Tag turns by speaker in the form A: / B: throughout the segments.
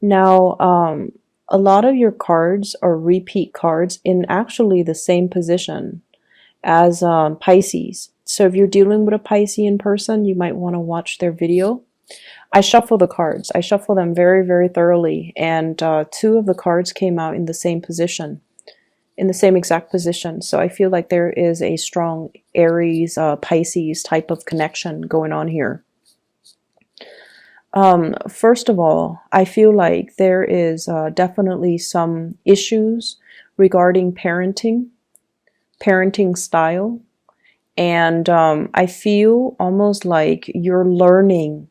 A: Now, a lot of your cards are repeat cards in actually the same position as Pisces. So if you're dealing with a Piscean person, you might want to watch their video. I shuffle the cards. I shuffle them very, very thoroughly, and two of the cards came out in the same position, in the same exact position. So I feel like there is a strong Aries, Pisces type of connection going on here. First of all, I feel like there is definitely some issues regarding parenting style, and I feel almost like you're learning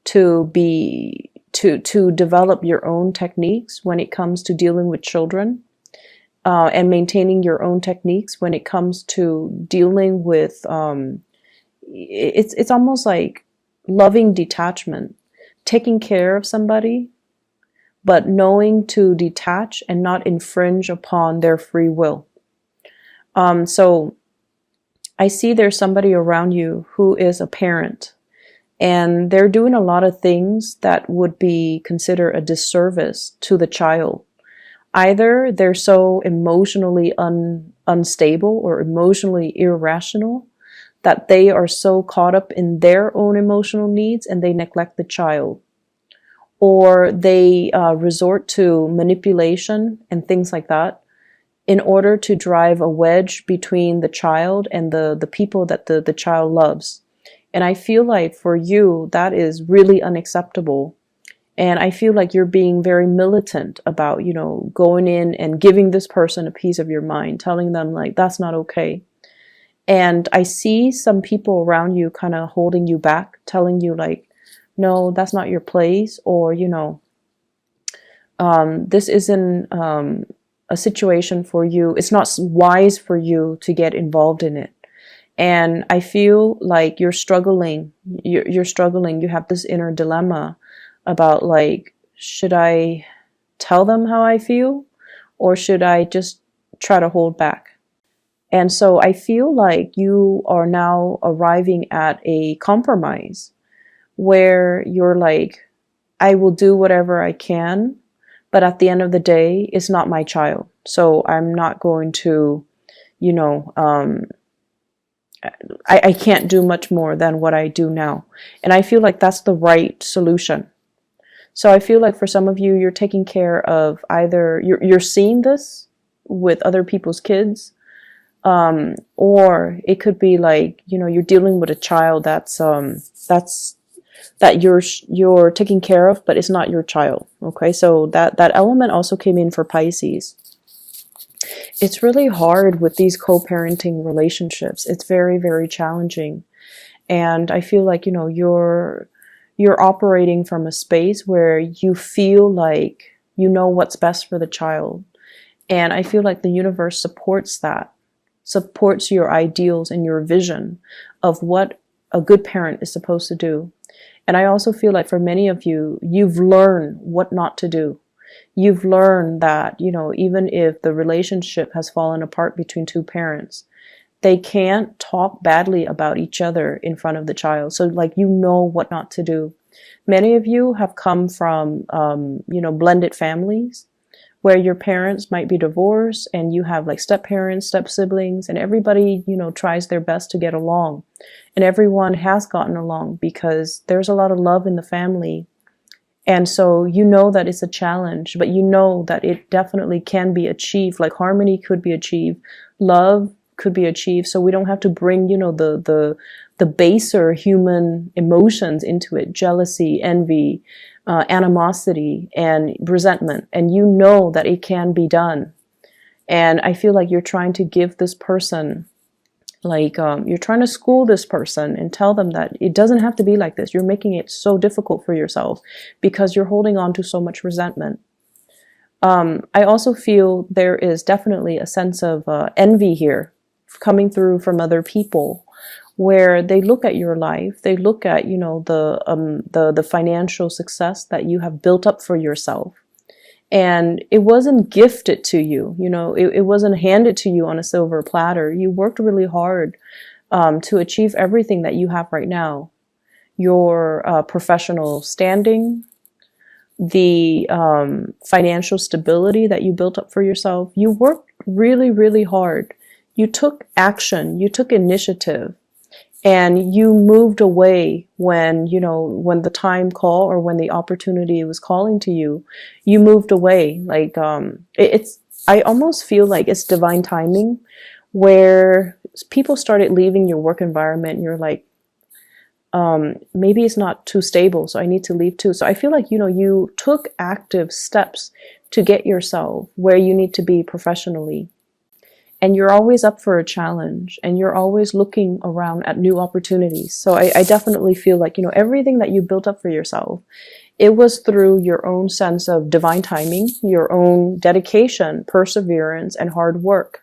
A: to develop your own techniques when it comes to dealing with children, and maintaining your own techniques when it comes to dealing with it's almost like loving detachment, taking care of somebody, but knowing to detach and not infringe upon their free will. So I see there's somebody around you who is a parent, and they're doing a lot of things that would be considered a disservice to the child. Either they're so emotionally unstable or emotionally irrational that they are so caught up in their own emotional needs and they neglect the child, or they resort to manipulation and things like that in order to drive a wedge between the child and the people that the child loves. And I feel like for you, that is really unacceptable. And I feel like you're being very militant about, going in and giving this person a piece of your mind, telling them like, that's not okay. And I see some people around you kind of holding you back, telling you like, no, that's not your place. Or, this isn't a situation for you. It's not wise for you to get involved in it. And I feel like you're struggling. You're struggling. You have this inner dilemma about like, should I tell them how I feel, or should I just try to hold back? And so I feel like you are now arriving at a compromise where you're like, I will do whatever I can, but at the end of the day, it's not my child. So I'm not going to, I can't do much more than what I do now. And I feel like that's the right solution. So I feel like for some of you, you're taking care of either, you're seeing this with other people's kids, or it could be like, you're dealing with a child that you're taking care of, but it's not your child. Okay, so that element also came in for Pisces. It's really hard with these co-parenting relationships. It's very, very challenging. And I feel like, you're operating from a space where you feel like you know what's best for the child. And I feel like the universe supports that, supports your ideals and your vision of what a good parent is supposed to do. And I also feel like for many of you, you've learned what not to do. You've learned that, even if the relationship has fallen apart between two parents, they can't talk badly about each other in front of the child. So like, what not to do. Many of you have come from, blended families where your parents might be divorced and you have like step parents, step siblings, and everybody, tries their best to get along. And everyone has gotten along because there's a lot of love in the family. And so that it's a challenge, but that it definitely can be achieved. Like harmony could be achieved. Love could be achieved. So we don't have to bring, the baser human emotions into it. Jealousy, envy, animosity, and resentment. And that it can be done. And I feel like you're trying to give this person, you're trying to school this person and tell them that it doesn't have to be like this. You're making it so difficult for yourself because you're holding on to so much resentment. I also feel there is definitely a sense of envy here coming through from other people, where they look at your life, they look at the financial success that you have built up for yourself, and it wasn't gifted to you. It wasn't handed to you on a silver platter. You worked really hard to achieve everything that you have right now. Your professional standing, the financial stability that you built up for yourself. You worked really, really hard. You took action, you took initiative, and you moved away when, you know, when the time call or when the opportunity was calling to you, you moved away. Like, it's, I almost feel like it's divine timing where people started leaving your work environment and you're like, maybe it's not too stable, so I need to leave too. So I feel like, you know, you took active steps to get yourself where you need to be professionally. And you're always up for a challenge and you're always looking around at new opportunities. So I definitely feel like, you know, everything that you built up for yourself, it was through your own sense of divine timing, your own dedication, perseverance, and hard work.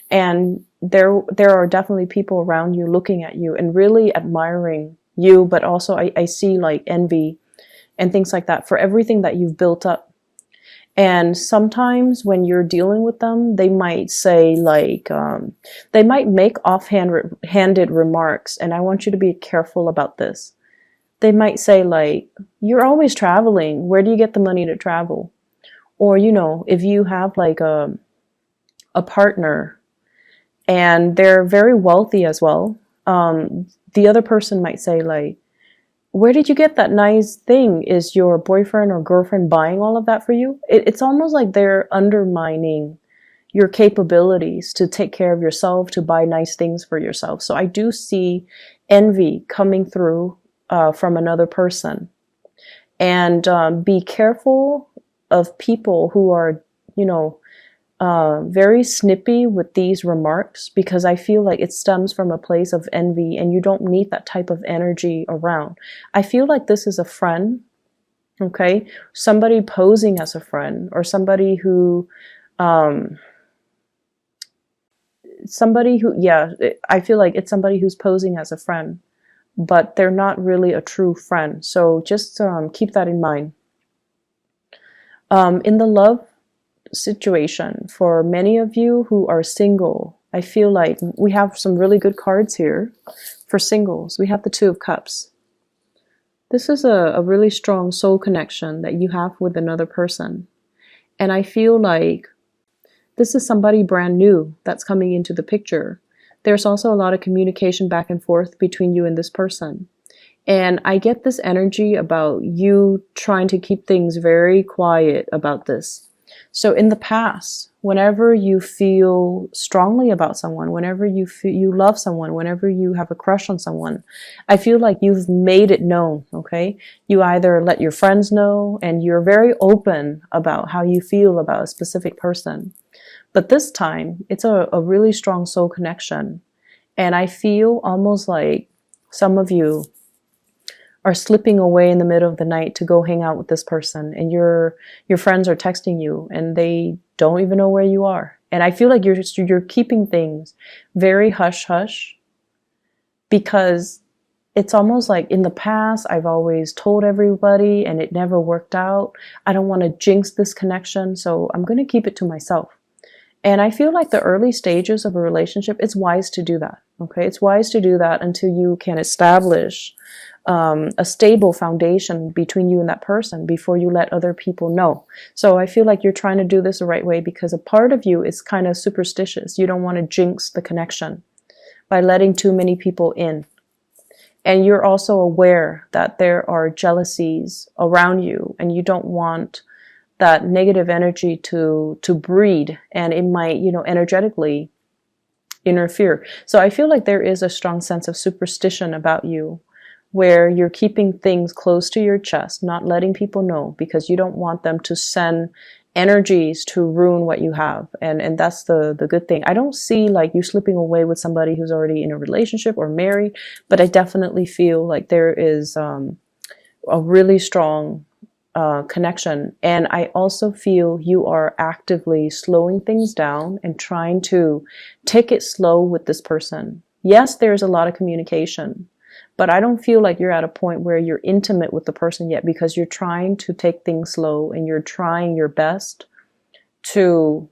A: And there are definitely people around you looking at you and really admiring you, but also I see like envy and things like that for everything that you've built up. And sometimes when you're dealing with them, they might say like, they might make offhanded remarks, and I want you to be careful about this. They might say like, you're always traveling. Where do you get the money to travel? Or, you know, if you have like a partner and they're very wealthy as well, the other person might say like, where did you get that nice thing? Is your boyfriend or girlfriend buying all of that for you? It's almost like they're undermining your capabilities to take care of yourself, to buy nice things for yourself. So I do see envy coming through from another person. And be careful of people who are, you know, very snippy with these remarks, because I feel like it stems from a place of envy and you don't need that type of energy around. I feel like this is a friend, okay? Somebody posing as a friend, or somebody who, yeah, I feel like it's somebody who's posing as a friend, but they're not really a true friend. So just keep that in mind. In the love situation, for many of you who are single, I feel like we have some really good cards here for singles. We have the Two of Cups. This is a really strong soul connection that you have with another person. And I feel like this is somebody brand new that's coming into the picture. There's also a lot of communication back and forth between you and this person. And I get this energy about you trying to keep things very quiet about this. So in the past, whenever you feel strongly about someone, whenever you feel you love someone, whenever you have a crush on someone, I feel like you've made it known, okay? You either let your friends know and you're very open about how you feel about a specific person. But this time, it's a really strong soul connection. And I feel almost like some of you are slipping away in the middle of the night to go hang out with this person, and your friends are texting you and they don't even know where you are. And I feel like you're keeping things very hush hush, because it's almost like in the past I've always told everybody and it never worked out. I don't want to jinx this connection, so I'm going to keep it to myself. And I feel like the early stages of a relationship, it's wise to do that. Okay, it's wise to do that until you can establish a stable foundation between you and that person before you let other people know. So I feel like you're trying to do this the right way, because a part of you is kind of superstitious. You don't want to jinx the connection by letting too many people in. And you're also aware that there are jealousies around you, and you don't want that negative energy to breed, and it might, you know, energetically interfere. So I feel like there is a strong sense of superstition about you, where you're keeping things close to your chest, not letting people know, because you don't want them to send energies to ruin what you have. And that's the good thing. I don't see like you slipping away with somebody who's already in a relationship or married, but I definitely feel like there is a really strong connection. And I also feel you are actively slowing things down and trying to take it slow with this person. Yes, there's a lot of communication, but I don't feel like you're at a point where you're intimate with the person yet, because you're trying to take things slow and you're trying your best to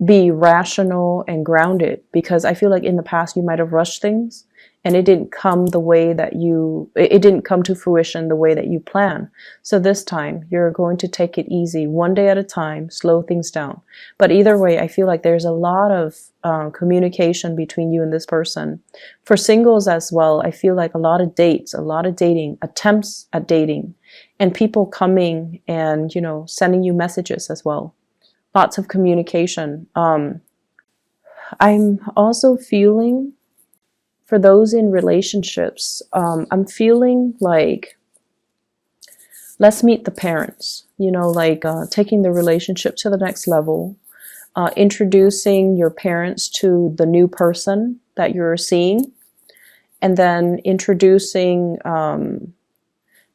A: be rational and grounded, because I feel like in the past you might have rushed things and it didn't come the way that it didn't come to fruition the way that you plan. So this time you're going to take it easy, one day at a time, slow things down. But either way, I feel like there's a lot of communication between you and this person. For singles as well, I feel like a lot of dates, a lot of dating, attempts at dating, and people coming and, sending you messages as well. Lots of communication. I'm also feeling, for those in relationships, I'm feeling like, let's meet the parents, taking the relationship to the next level, introducing your parents to the new person that you're seeing, and then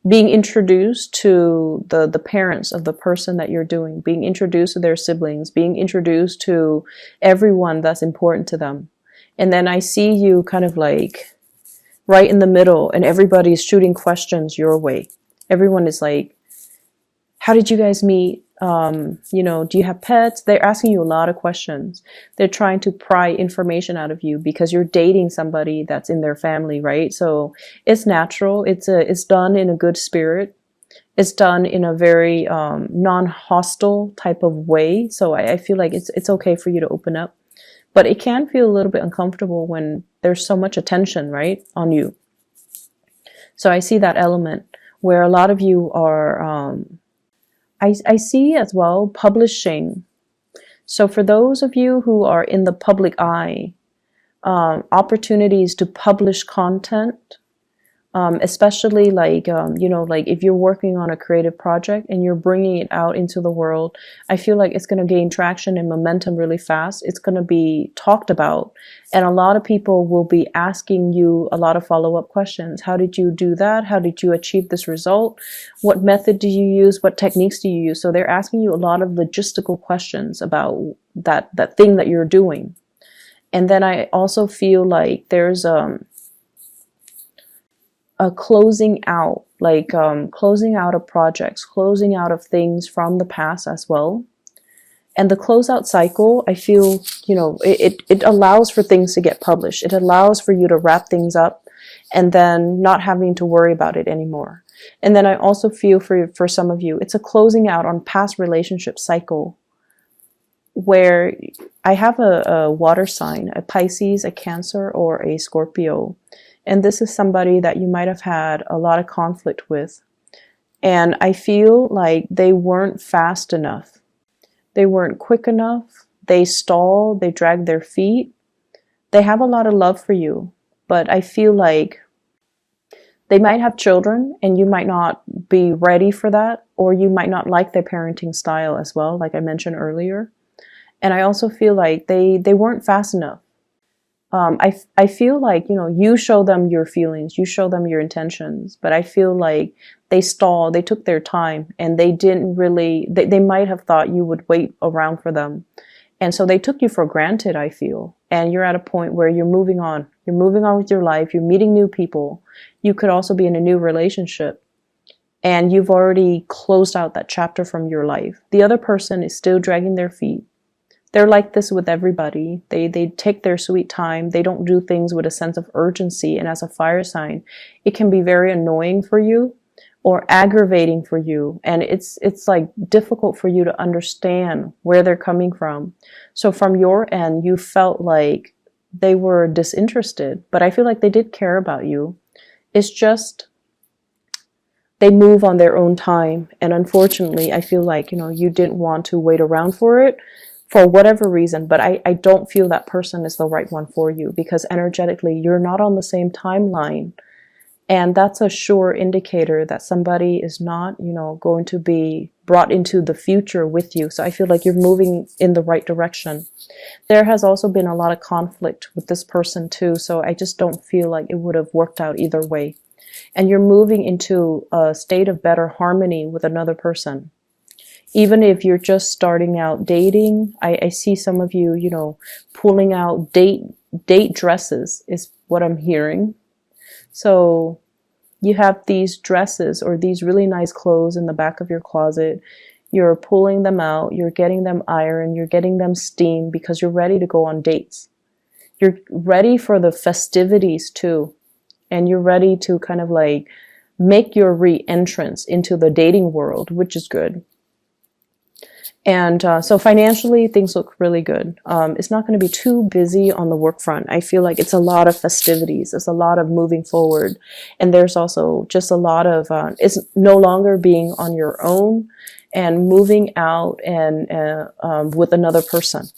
A: being introduced to the parents of the person that you're doing, being introduced to their siblings, being introduced to everyone that's important to them. And then I see you kind of like right in the middle, and everybody's shooting questions your way. Everyone is like, how did you guys meet? Do you have pets? They're asking you a lot of questions. They're trying to pry information out of you because you're dating somebody that's in their family, right? So it's natural. It's done in a good spirit. It's done in a very non-hostile type of way. So I feel like it's okay for you to open up. But it can feel a little bit uncomfortable when there's so much attention, right, on you. So I see that element where a lot of you are, I see as well publishing. So for those of you who are in the public eye, opportunities to publish content, especially like if you're working on a creative project and you're bringing it out into the world, I feel like it's going to gain traction and momentum really fast. It's going to be talked about, and a lot of people will be asking you a lot of follow-up questions. How did you do that? How did you achieve this result? What method do you use? What techniques do you use? So they're asking you a lot of logistical questions about that thing that you're doing. And then I also feel like there's a closing out, closing out of projects, closing out of things from the past as well. And the closeout cycle, I feel, it allows for things to get published. It allows for you to wrap things up and then not having to worry about it anymore. And then I also feel for some of you, it's a closing out on past relationship cycle, where I have a water sign, a Pisces, a Cancer, or a Scorpio. And this is somebody that you might have had a lot of conflict with. And I feel like they weren't fast enough. They weren't quick enough. They stalled. They dragged their feet. They have a lot of love for you. But I feel like they might have children and you might not be ready for that. Or you might not like their parenting style as well, like I mentioned earlier. And I also feel like they weren't fast enough. I feel like, you show them your feelings, you show them your intentions, but I feel like they stalled, they took their time, and they didn't really, they might have thought you would wait around for them. And so they took you for granted, I feel. And you're at a point where you're moving on. You're moving on with your life. You're meeting new people. You could also be in a new relationship. And you've already closed out that chapter from your life. The other person is still dragging their feet. They're like this with everybody. They take their sweet time. They don't do things with a sense of urgency. And as a fire sign, it can be very annoying for you or aggravating for you. And it's like difficult for you to understand where they're coming from. So from your end, you felt like they were disinterested, but I feel like they did care about you. It's just they move on their own time. And unfortunately, I feel like, you didn't want to wait around for it, for whatever reason, but I don't feel that person is the right one for you because energetically you're not on the same timeline. And that's a sure indicator that somebody is not, going to be brought into the future with you. So I feel like you're moving in the right direction. There has also been a lot of conflict with this person too. So I just don't feel like it would have worked out either way. And you're moving into a state of better harmony with another person. Even if you're just starting out dating, I see some of you, pulling out date dresses is what I'm hearing. So you have these dresses or these really nice clothes in the back of your closet. You're pulling them out. You're getting them ironed. You're getting them steamed because you're ready to go on dates. You're ready for the festivities too. And you're ready to kind of like make your re-entrance into the dating world, which is good. And so financially, things look really good. It's not going to be too busy on the work front. I feel like it's a lot of festivities. It's a lot of moving forward. And there's also just a lot of, it's no longer being on your own and moving out and with another person.